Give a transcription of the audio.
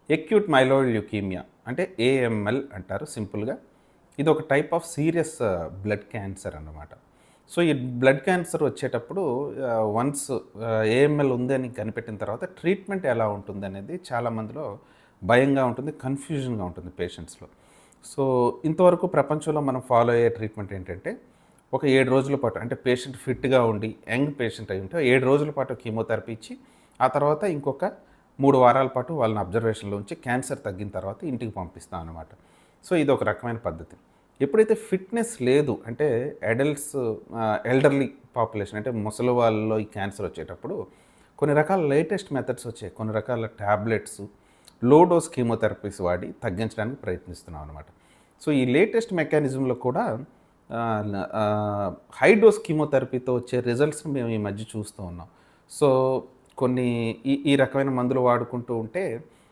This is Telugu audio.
ఎక్యూట్ మైలోయిడ్ ల్యూకీమియా అంటే ఏఎంఎల్ అంటారు సింపుల్గా. ఇది ఒక type of serious blood cancer అన్నమాట. సో, ఈ బ్లడ్ క్యాన్సర్ వచ్చేటప్పుడు వన్స్ ఏఎంఎల్ ఉందని కనిపెట్టిన తర్వాత ట్రీట్మెంట్ ఎలా ఉంటుందనేది చాలా మందిలో భయంగా ఉంటుంది, కన్‌ఫ్యూజన్‌గా ఉంటుంది పేషెంట్స్‌లో. సో, ఇంతవరకు ప్రపంచంలో మనం ఫాలో అయ్యే ట్రీట్మెంట్ ఏంటంటే, ఒక 7 రోజుల పాటు అంటే పేషెంట్ ఫిట్‌గా ఉండి, యంగ్ పేషెంట్ అయ్యుంటే 7 రోజుల పాటు కీమోథెరపీ ఇచ్చి, ఆ తర్వాత ఇంకొక 3 వారాల పాటు వాళ్ళని అబ్జర్వేషన్‌లో ఉంచి క్యాన్సర్ తగ్గిన తర్వాత ఇంటికి పంపిస్తాం అన్నమాట. సో, ఇదొక రకమైన పద్ధతి. ఎప్పుడైతే ఫిట్‌నెస్ లేదు అంటే అడల్ట్స్ ఎల్డర్లీ పాపులేషన్ అంటే ముసలి వాళ్ళలో ఈ క్యాన్సర్ వచ్చేటప్పుడు కొన్ని రకాల లేటెస్ట్ మెథడ్స్ వచ్చాయి. కొన్ని రకాల టాబ్లెట్స్, లో డోస్ కీమోథెరపీస్ వాడి తగ్గించడానికి ప్రయత్నిస్తున్నాం అనమాట. సో, ఈ లేటెస్ట్ మెకానిజంలో కూడా హై డోస్ కీమోథెరపీతో వచ్చే రిజల్ట్స్‌ని మేము ఈ మధ్య చూస్తూ ఉన్నాం. సో, కొన్ని ఈ ఈ రకమైన మందులు వాడుకుంటూ ఉంటే